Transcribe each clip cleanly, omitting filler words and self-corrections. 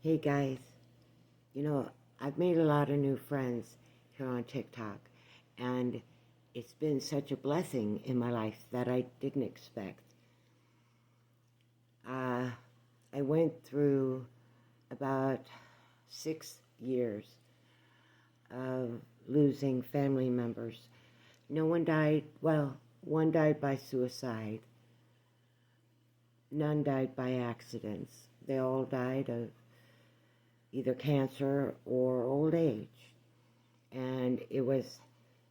Hey guys, you know, I've made a lot of new friends here on TikTok, and it's been such a blessing in my life that I didn't expect. Uh, I went through about 6 years of losing family members. No one died, well, one died by suicide, none died by accidents. They all died of either cancer or old age. And it was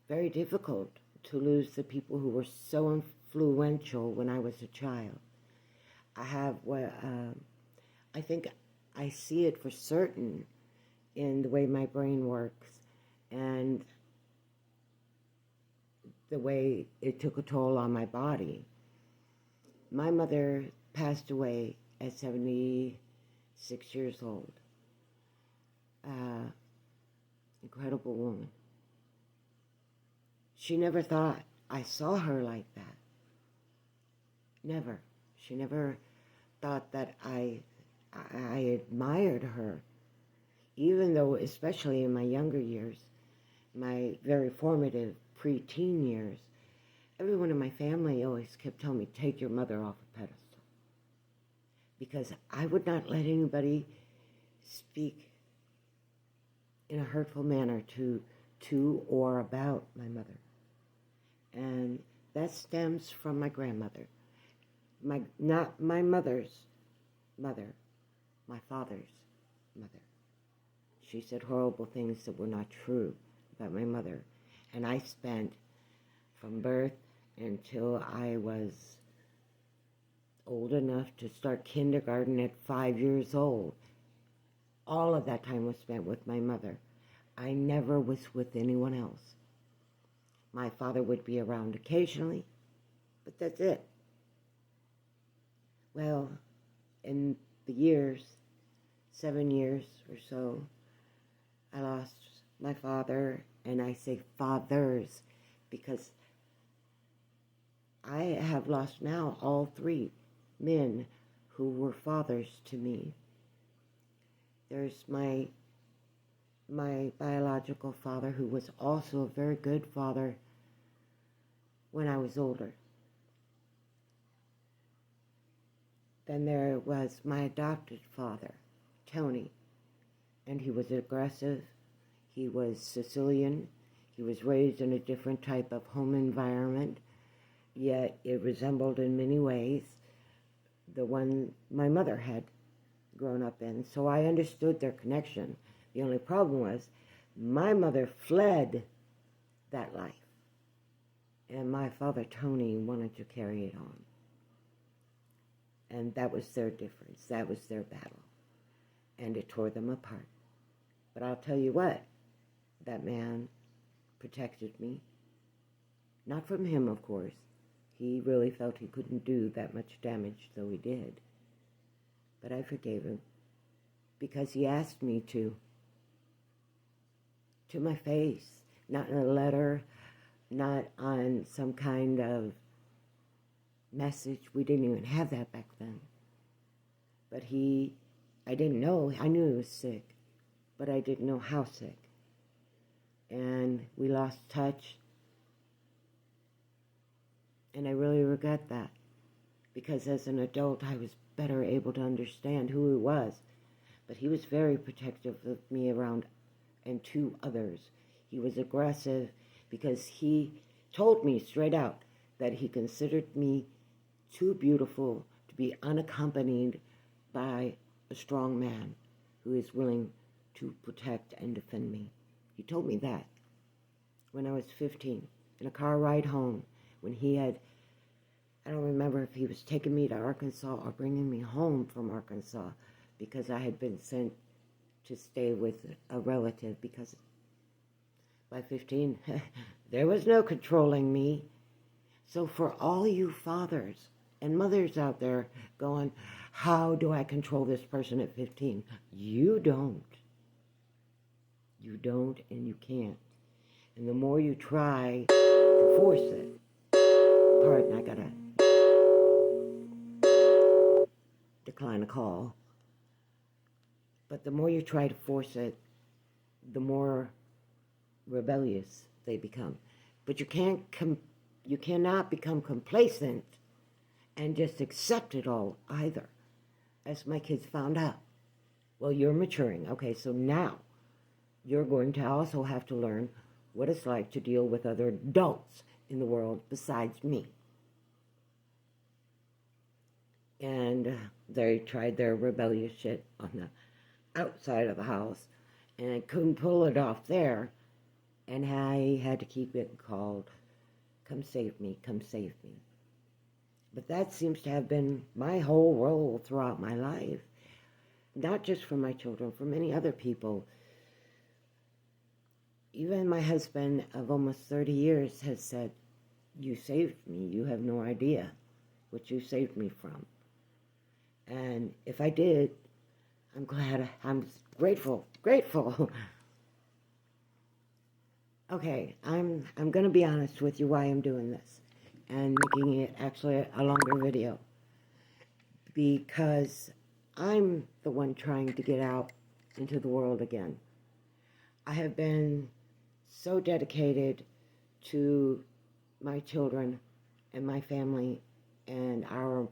very difficult to lose the people who were so influential when I was a child. I think I see it for certain in the way my brain works and the way it took a toll on my body. My mother passed away at 76 years old. Incredible woman. She never thought I saw her like that. Never. She never thought that I admired her, even though, especially in my younger years, my very formative preteen years, everyone in my family always kept telling me, take your mother off a pedestal. Because I would not let anybody speak in a hurtful manner to or about my mother. And that stems from my grandmother. Not my mother's mother, my father's mother. She said horrible things that were not true about my mother. And I spent from birth until I was old enough to start kindergarten at 5 years old. All of that time was spent with my mother. I never was with anyone else. My father would be around occasionally, but that's it. Well, in the years, 7 years or so, I lost my father, and I say fathers because I have lost now all three men who were fathers to me. There's my biological father, who was also a very good father when I was older. Then there was my adopted father, Tony, and he was aggressive. He was Sicilian. He was raised in a different type of home environment, yet it resembled in many ways the one my mother had grown up in. So I understood their connection. The only problem was my mother fled that life, and my father, Tony, wanted to carry it on. And that was their difference. That was their battle. And it tore them apart. But I'll tell you what, that man protected me. Not from him, of course. He really felt he couldn't do that much damage, though he did. But I forgave him because he asked me to my face, not in a letter, not on some kind of message. We didn't even have that back then. But I didn't know. I knew he was sick, but I didn't know how sick. And we lost touch. And I really regret that, because as an adult, I was better able to understand who he was. But he was very protective of me around and to others. He was aggressive because he told me straight out that he considered me too beautiful to be unaccompanied by a strong man who is willing to protect and defend me. He told me that when I was 15, in a car ride home, when he had, I don't remember if he was taking me to Arkansas or bringing me home from Arkansas, because I had been sent to stay with a relative, because by 15, there was no controlling me. So for all you fathers and mothers out there going, how do I control this person at 15? You don't. You don't, and you can't. And the more you try to force it, pardon, I gotta decline a call. But the more you try to force it, the more rebellious they become. But you cannot become complacent and just accept it all either, as my kids found out. Well, you're maturing. Okay, so now you're going to also have to learn what it's like to deal with other adults in the world besides me. And they tried their rebellious shit on the outside of the house, and I couldn't pull it off there, and I had to keep it called, "Come save me, come save me." But that seems to have been my whole role throughout my life, not just for my children, for many other people. Even my husband of almost 30 years has said, "You saved me. You have no idea what you saved me from." And if I did, I'm glad. I'm grateful. Okay, I'm going to be honest with you why I'm doing this and making it actually a longer video. Because I'm the one trying to get out into the world again. I have been so dedicated to my children and my family and our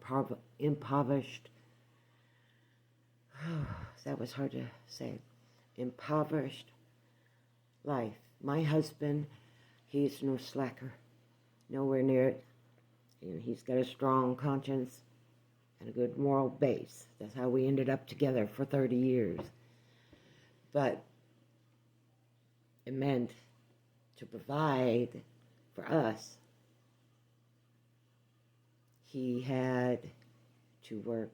impoverished, that was hard to say, impoverished life. My husband, he's no slacker, nowhere near it. And he's got a strong conscience and a good moral base. That's how we ended up together for 30 years. But it meant to provide for us, he had to work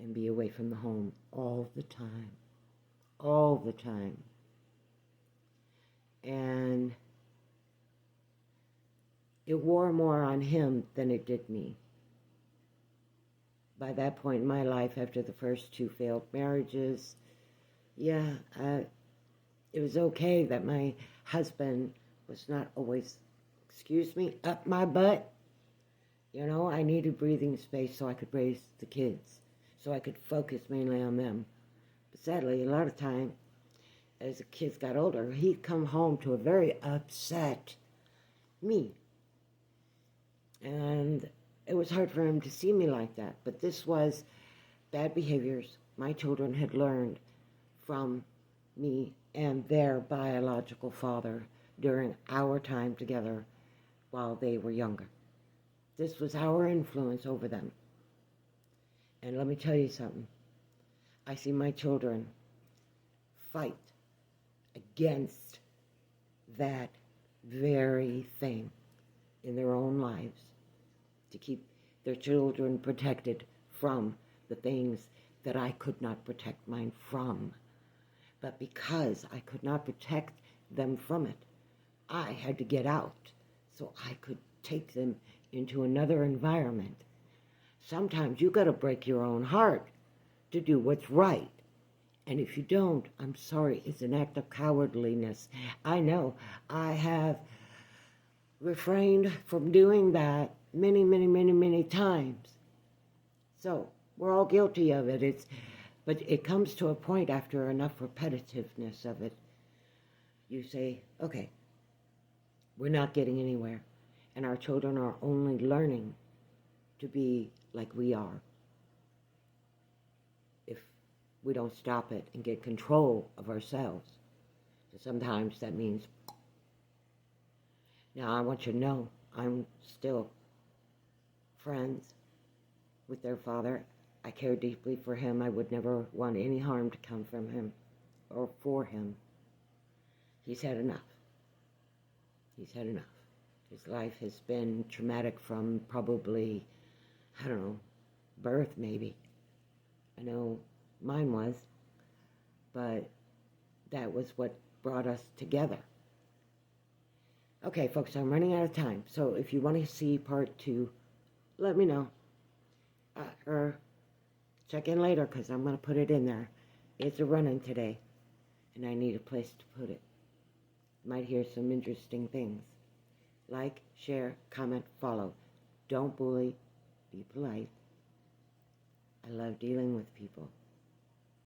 and be away from the home all the time. And it wore more on him than it did me. By that point in my life, after the first 2 failed marriages, it was okay that my husband was not always, up my butt. You know, I needed breathing space so I could raise the kids, so I could focus mainly on them. But sadly, a lot of time, as the kids got older, he'd come home to a very upset me. And it was hard for him to see me like that. But this was bad behaviors my children had learned from me and their biological father during our time together while they were younger. This was our influence over them. And let me tell you something. I see my children fight against that very thing in their own lives to keep their children protected from the things that I could not protect mine from. But because I could not protect them from it, I had to get out so I could take them into another environment. Sometimes you got to break your own heart to do what's right. And if you don't, I'm sorry, it's an act of cowardliness. I know I have refrained from doing that many times. So we're all guilty of it. But it comes to a point after enough repetitiveness of it. You say, okay, we're not getting anywhere. And our children are only learning to be like we are if we don't stop it and get control of ourselves. So sometimes that means, now I want you to know, I'm still friends with their father. I care deeply for him. I would never want any harm to come from him or for him. He's had enough. His life has been traumatic from probably, birth maybe. I know mine was, but that was what brought us together. Okay, folks, I'm running out of time. So if you want to see part 2, let me know. Or check in later, because I'm going to put it in there. It's a run-in today, and I need a place to put it. Might hear some interesting things. Like, share, comment, follow. Don't bully. Be polite. I love dealing with people.